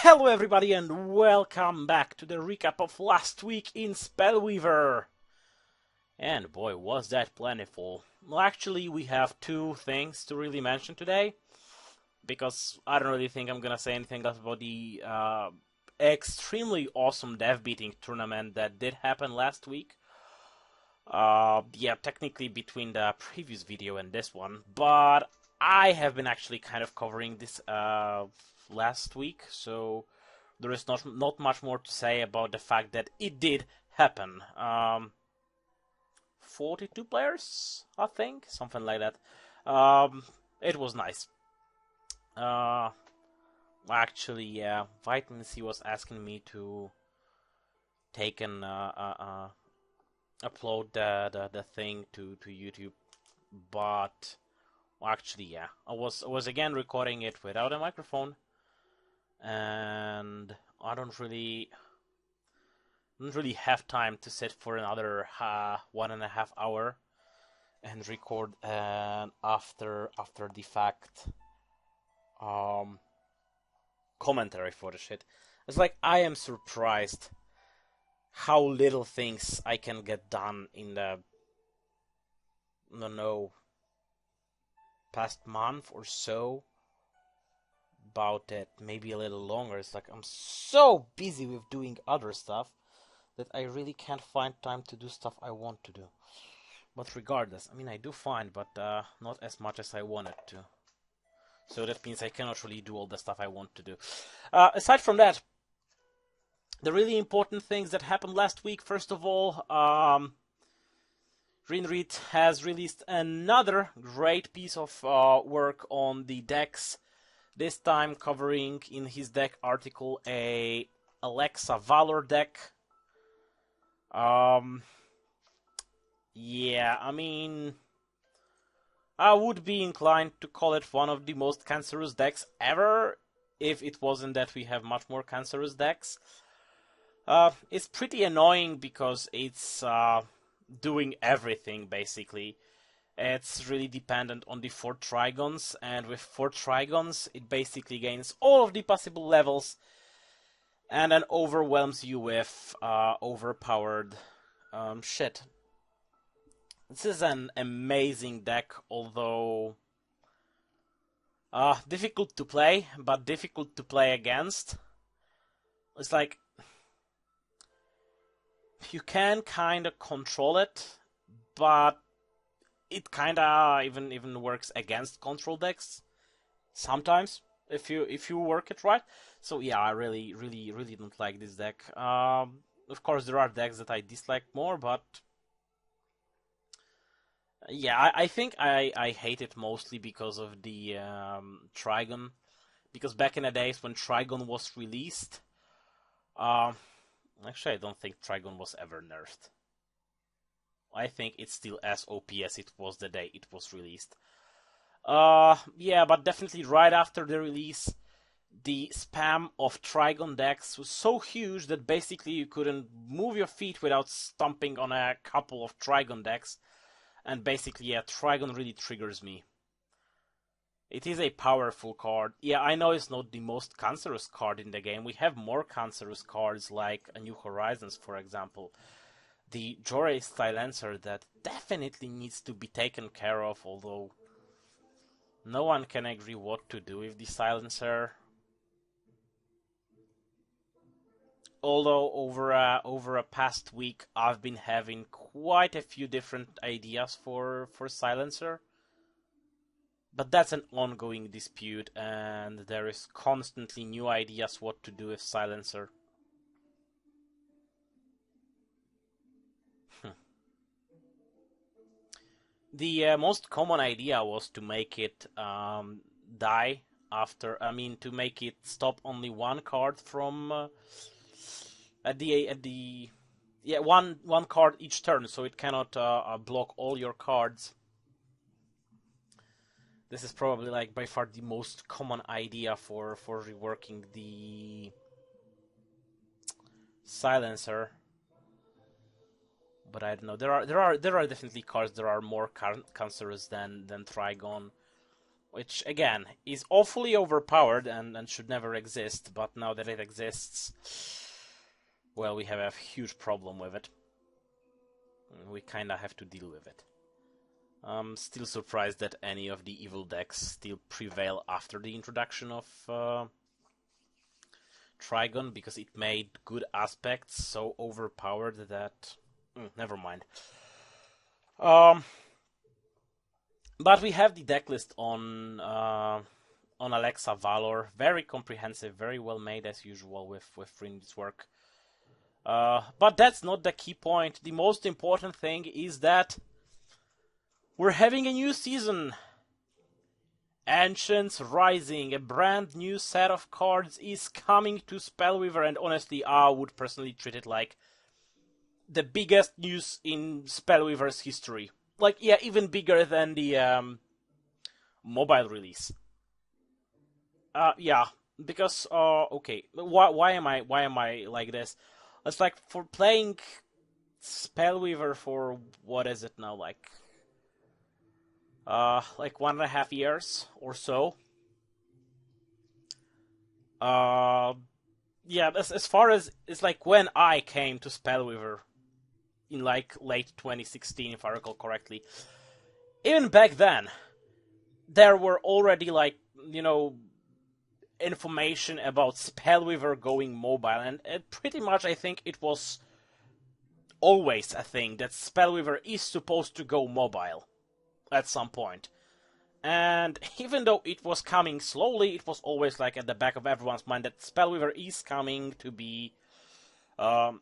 Hello everybody and welcome back to the recap of last week in Spellweaver. And boy, was that plentiful. Well, actually we have two things to really mention today, because I don't really think I'm gonna say anything else about the extremely awesome dev beating tournament that did happen last week. Yeah, technically between the previous video and this one, but I have been actually kind of covering this last week, so there is not much more to say about the fact that it did happen. 42 players, I think, something like that. It was nice. Actually, yeah, Vitamin C was asking me to take an upload the thing to YouTube, but well, actually, yeah, I was again recording it without a microphone, and I don't really have time to sit for another 1.5 hour and record an after the fact commentary for the shit. It's like I am surprised how little things I can get done in the, I don't know, past month or so. About it, maybe a little longer. It's like I'm so busy with doing other stuff that I really can't find time to do stuff I want to do. But regardless, I mean, I do find, but not as much as I wanted to. So that means I cannot really do all the stuff I want to do. Aside from that, the really important things that happened last week, first of all, Greenreed has released another great piece of work on the decks, this time covering in his deck article a Alexa Valor deck. Yeah, I mean, I would be inclined to call it one of the most cancerous decks ever, if it wasn't that we have much more cancerous decks. It's pretty annoying because it's doing everything, basically. It's really dependent on the 4 Trigons, and with 4 Trigons, it basically gains all of the possible levels, and then overwhelms you with overpowered shit. This is an amazing deck, although difficult to play, but difficult to play against. It's like you can kind of control it, but it kind of even works against control decks sometimes if you work it right. So yeah, I really don't like this deck. Of course, there are decks that I dislike more, but yeah, I think I hate it mostly because of the Trigon. Because back in the days when Trigon was released, actually I don't think Trigon was ever nerfed. I think it's still as OP as it was the day it was released. Yeah, but definitely right after the release, the spam of Trigon decks was so huge that basically you couldn't move your feet without stomping on a couple of Trigon decks. And basically, yeah, Trigon really triggers me. It is a powerful card. Yeah, I know it's not the most cancerous card in the game. We have more cancerous cards like A New Horizons, for example. The Jorei Silencer that definitely needs to be taken care of, although no one can agree what to do with the Silencer. Although over a past week I've been having quite a few different ideas for Silencer. But that's an ongoing dispute, and there is constantly new ideas what to do with Silencer. The most common idea was to make it die after. I mean, to make it stop only one card from one card each turn, so it cannot block all your cards. This is probably like by far the most common idea for reworking the Silencer. But I don't know. There are definitely cards that are more cancerous than Trigon. which again is awfully overpowered and should never exist, but now that it exists, well, we have a huge problem with it. We kinda have to deal with it. I'm still surprised that any of the evil decks still prevail after the introduction of Trigon, because it made good aspects so overpowered that... never mind. But we have the deck list on Alexa Valor. Very comprehensive, very well made as usual with Rindy's work. But that's not the key point. The most important thing is that we're having a new season. Ancients Rising, a brand new set of cards is coming to Spellweaver, and honestly, I would personally treat it like the biggest news in Spellweaver's history. Like, yeah, even bigger than the mobile release. Yeah, because okay, why am I like this? It's like for playing Spellweaver for what is it now, like 1.5 years or so. Yeah, as far as it's like when I came to Spellweaver in like late 2016, if I recall correctly. Even back then, there were already like, you know, information about Spellweaver going mobile, and pretty much I think it was always a thing that Spellweaver is supposed to go mobile at some point. And even though it was coming slowly, it was always like at the back of everyone's mind that Spellweaver is coming to be on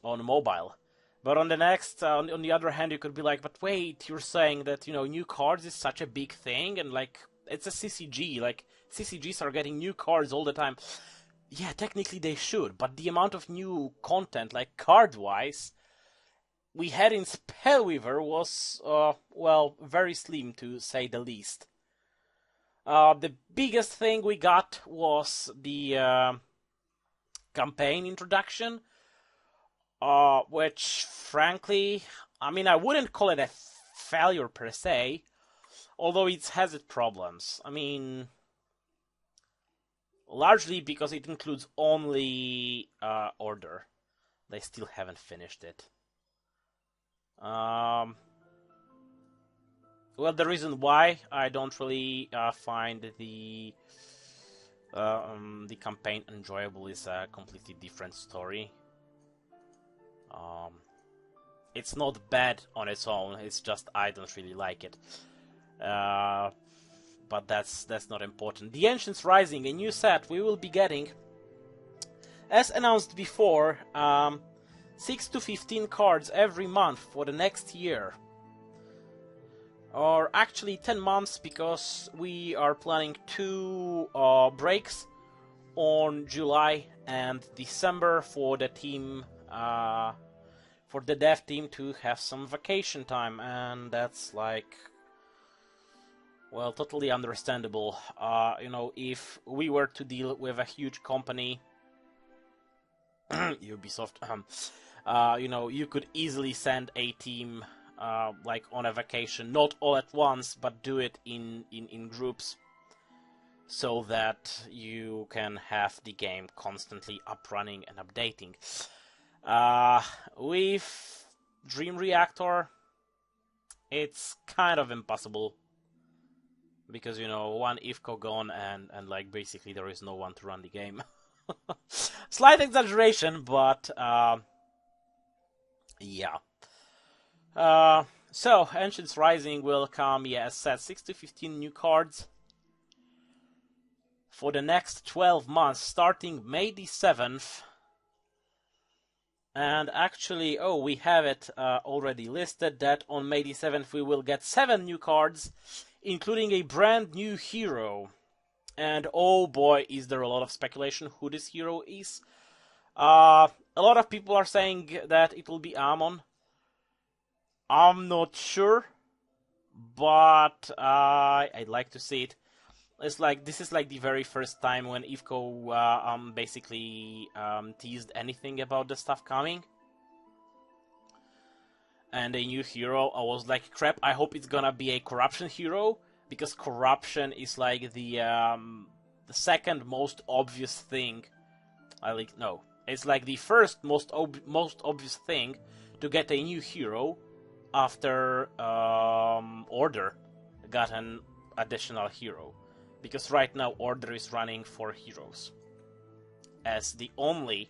mobile. But on the other hand, you could be like, but wait, you're saying that, you know, new cards is such a big thing, and like it's a CCG, like CCGs are getting new cards all the time. Yeah, technically they should, but the amount of new content, like card-wise, we had in Spellweaver was, well, very slim to say the least. The biggest thing we got was the campaign introduction, which, frankly, I mean, I wouldn't call it a failure per se, although it has its problems. I mean, largely because it includes only Order. They still haven't finished it. Well, the reason why I don't really find the campaign enjoyable is a completely different story. It's not bad on its own. It's just I don't really like it. But that's not important. The Ancients Rising, a new set we will be getting, as announced before. 6 to 15 cards every month for the next year. Or actually 10 months, because we are planning 2 breaks on July and December for the team, for the dev team to have some vacation time, and that's like, well, totally understandable. You know, if we were to deal with a huge company, Ubisoft, you know, you could easily send a team like on a vacation, not all at once, but do it in groups, so that you can have the game constantly up running and updating. With Dream Reactor, it's kind of impossible, because, you know, one IFCO gone and like basically there is no one to run the game. Slight exaggeration, but yeah. So, Ancients Rising will come, yeah, as said, 6 to 15 new cards for the next 12 months, starting May the 7th. And actually, oh, we have it already listed that on May the 7th we will get 7 new cards, including a brand new hero. And oh boy, is there a lot of speculation who this hero is. A lot of people are saying that it will be Amon. I'm not sure, but I'd like to see it. It's like, this is like the very first time when IFCO basically teased anything about the stuff coming. And a new hero, I was like, crap, I hope it's gonna be a corruption hero, because corruption is like the second most obvious thing. No, it's like the first most obvious thing to get a new hero after Order got an additional hero, because right now Order is running 4 heroes as the only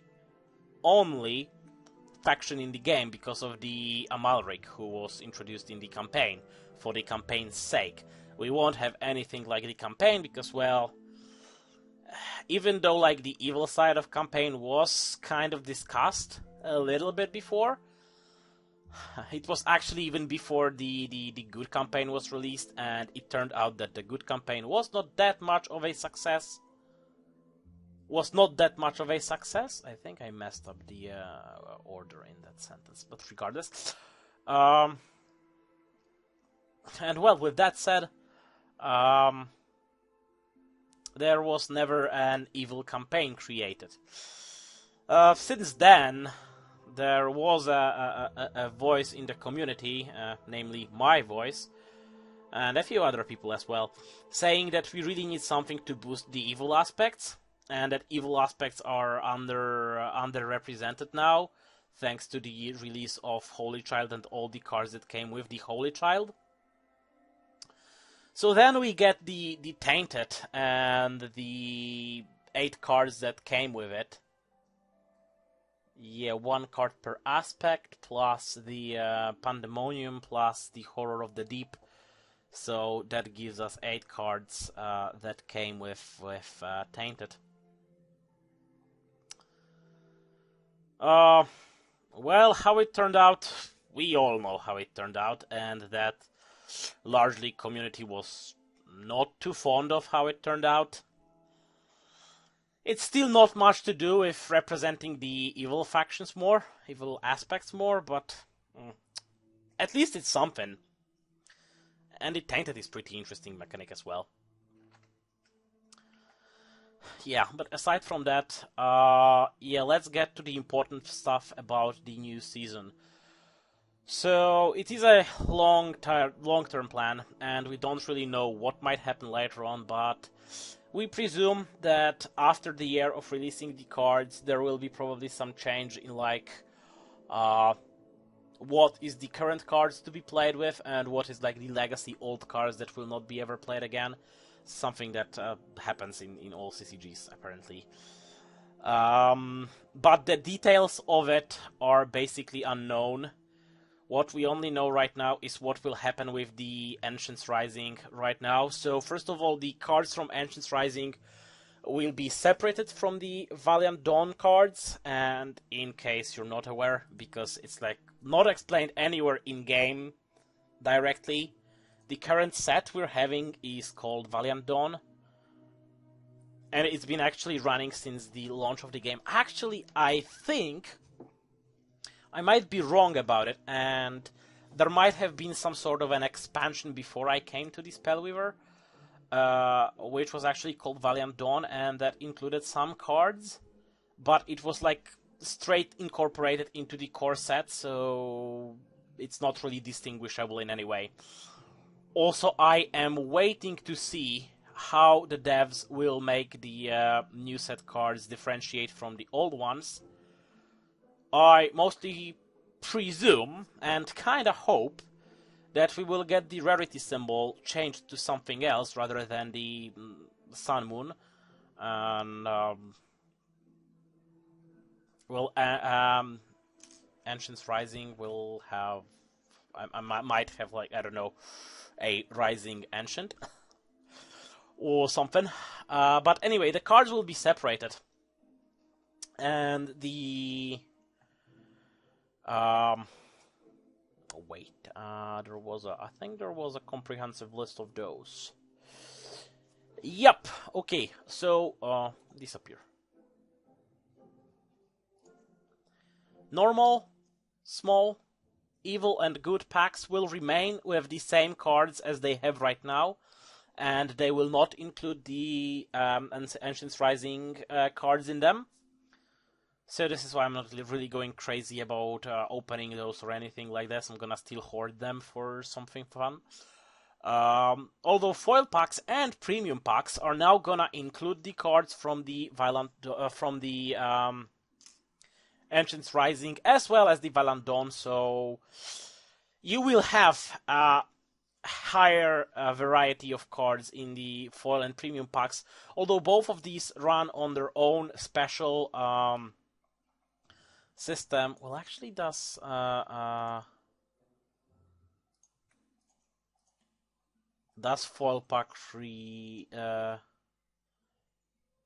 faction in the game because of the Amalric who was introduced in the campaign for the campaign's sake. We won't have anything like the campaign because, well, even though like the evil side of campaign was kind of discussed a little bit before, it was actually even before the good campaign was released, and it turned out that the good campaign was not that much of a success. I think I messed up the order in that sentence, but regardless. And well, with that said, there was never an evil campaign created. Since then, there was a voice in the community, namely my voice, and a few other people as well, saying that we really need something to boost the evil aspects, and that evil aspects are underrepresented now, thanks to the release of Holy Child and all the cards that came with the Holy Child. So then we get the Tainted and the 8 cards that came with it. Yeah, 1 card per aspect, plus the Pandemonium, plus the Horror of the Deep. So that gives us 8 cards that came with Tainted. Well, how it turned out, we all know how it turned out, and that largely community was not too fond of how it turned out. It's still not much to do with representing the evil factions more, evil aspects more, but at least it's something. And the Tainted is pretty interesting mechanic as well. Yeah, but aside from that, yeah, let's get to the important stuff about the new season. So it is a long-term plan, and we don't really know what might happen later on, but we presume that after the year of releasing the cards, there will be probably some change in like what is the current cards to be played with, and what is like the legacy old cards that will not be ever played again. Something that happens in all CCGs, apparently. But the details of it are basically unknown. What we only know right now is what will happen with the Ancients Rising right now. So first of all, the cards from Ancients Rising will be separated from the Valiant Dawn cards, and in case you're not aware, because it's like not explained anywhere in game directly, the current set we're having is called Valiant Dawn, and it's been actually running since the launch of the game. Actually, I think I might be wrong about it, and there might have been some sort of an expansion before I came to the Spellweaver, which was actually called Valiant Dawn, and that included some cards, but it was like straight incorporated into the core set, so it's not really distinguishable in any way. Also, I am waiting to see how the devs will make the new set cards differentiate from the old ones. I mostly presume and kinda hope that we will get the rarity symbol changed to something else rather than the Sun Moon. And Ancients Rising will have, I might have, like, I don't know, a Rising Ancient or something. But anyway, the cards will be separated, and the wait, I think there was a comprehensive list of those. Yep. Okay. So disappear. Normal, small, evil, and good packs will remain with the same cards as they have right now, and they will not include the Ancients Rising cards in them. So this is why I'm not really going crazy about opening those or anything like this. I'm gonna still hoard them for something fun. Although foil packs and premium packs are now gonna include the cards from the Ancients Rising as well as the Violent Dawn, so you will have a higher variety of cards in the foil and premium packs. Although both of these run on their own special system. Well, actually, does foil pack 3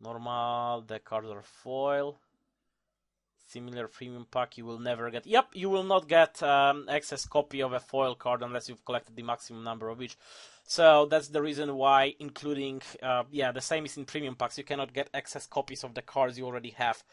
normal? The cards are foil. Similar premium pack, you will never get. Yep, you will not get excess copy of a foil card unless you've collected the maximum number of each. So that's the reason why, including, the same is in premium packs. You cannot get excess copies of the cards you already have.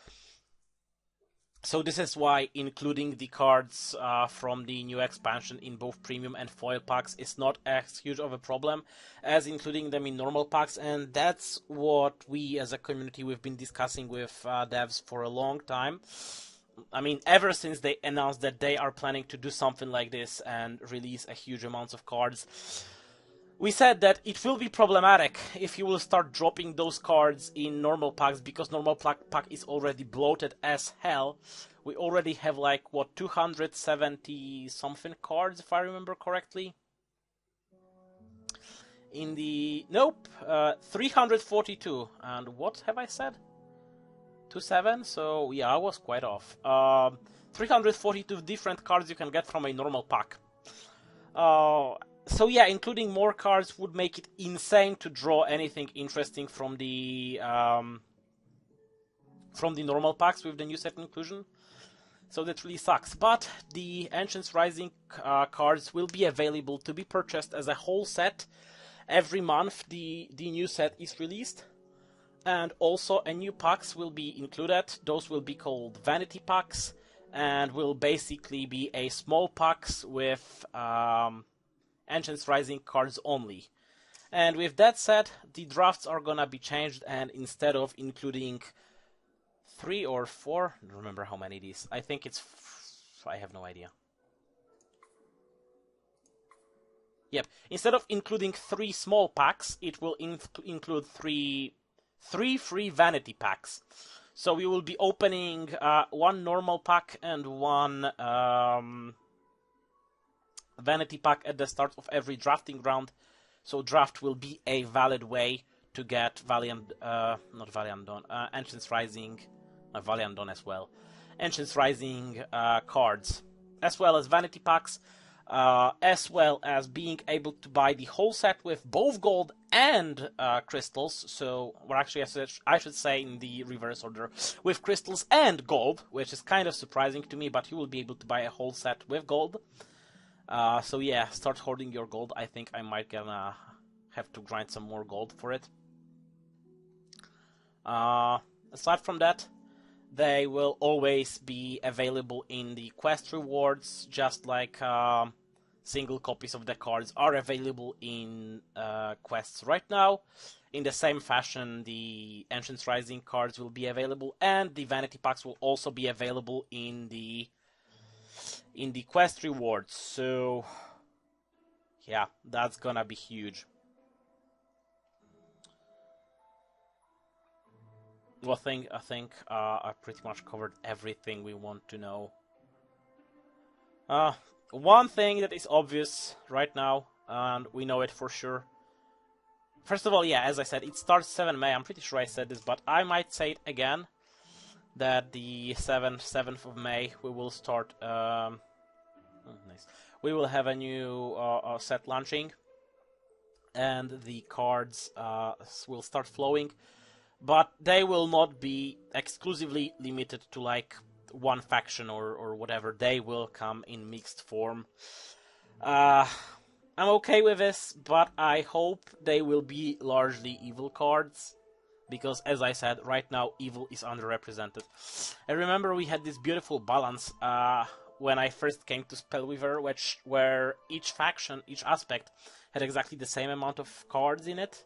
So this is why including the cards from the new expansion in both premium and foil packs is not as huge of a problem as including them in normal packs, and that's what we as a community we've been discussing with devs for a long time. I mean, ever since they announced that they are planning to do something like this and release a huge amount of cards. We said that it will be problematic if you will start dropping those cards in normal packs, because normal pack is already bloated as hell. We already have 270 something cards, if I remember correctly. In the 342. And what have I said? 27. So yeah, I was quite off. 342 different cards you can get from a normal pack. So yeah, including more cards would make it insane to draw anything interesting from the normal packs with the new set inclusion. So that really sucks. But the Ancients Rising cards will be available to be purchased as a whole set every month. The new set is released, and also a new packs will be included. Those will be called Vanity Packs, and will basically be a small packs with Ancients Rising cards only. And with that said, the drafts are gonna be changed, and instead of including 3 or 4, I don't remember how many it is. I think it's I have no idea. Yep, instead of including 3 small packs, it will include three free vanity packs. So we will be opening 1 normal pack and 1 vanity pack at the start of every drafting round. So draft will be a valid way to get Ancients Rising, Valiant Dawn as well, Ancients Rising cards, as well as vanity packs, as well as being able to buy the whole set with both gold and crystals. So, well, actually, I should say in the reverse order, with crystals and gold, which is kind of surprising to me, but you will be able to buy a whole set with gold. So yeah, start hoarding your gold. I think I might gonna have to grind some more gold for it. Aside from that, they will always be available in the quest rewards, just like single copies of the cards are available in quests right now. In the same fashion, the Ancients Rising cards will be available, and the vanity packs will also be available in the quest rewards. So yeah, that's gonna be huge. Well, I think I pretty much covered everything we want to know. One thing that is obvious right now, and we know it for sure. First of all, yeah, as I said, it starts 7 May. I'm pretty sure I said this, but I might say it again. That the 7th of May we will start. Nice. We will have a new set launching, and the cards will start flowing. But they will not be exclusively limited to one faction or whatever. They will come in mixed form. I'm okay with this, but I hope they will be largely evil cards, because as I said, right now evil is underrepresented. I remember we had this beautiful balance when I first came to Spellweaver, where each faction, each aspect, had exactly the same amount of cards in it.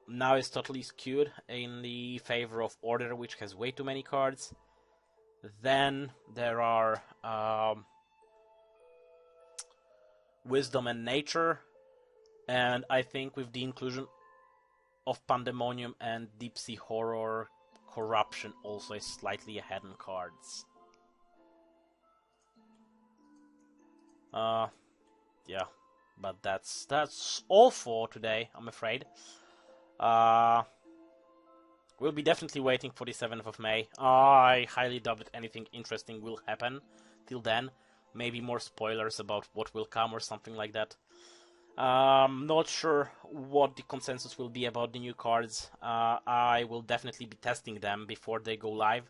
Now it's totally skewed in the favor of Order, which has way too many cards. Then there are Wisdom and Nature, And I think with the inclusion of Pandemonium and Deep Sea Horror, Corruption also is slightly ahead in cards. Yeah, but that's all for today, I'm afraid. We'll be definitely waiting for the 7th of May. I highly doubt that anything interesting will happen till then. Maybe more spoilers about what will come or something like that. Not sure what the consensus will be about the new cards. I will definitely be testing them before they go live.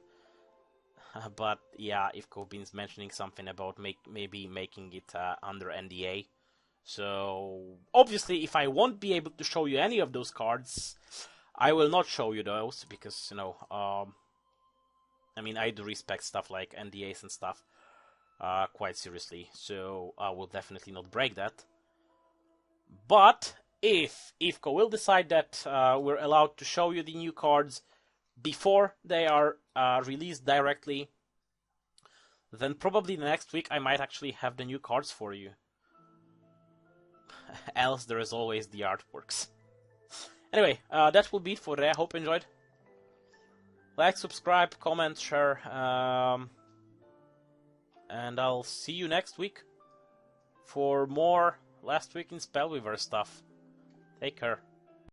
But yeah, if Kobin's mentioning something about maybe making it under NDA. So obviously, if I won't be able to show you any of those cards, I will not show you those because, you know, I mean, I do respect stuff like NDAs and stuff quite seriously, so I will definitely not break that. But if IFCO will decide that we're allowed to show you the new cards before they are released directly, then probably the next week I might actually have the new cards for you. Else there is always the artworks. Anyway, that will be it for today. I hope you enjoyed. Like, subscribe, comment, share, and I'll see you next week for more Last Week in Spellweaver stuff. Take care.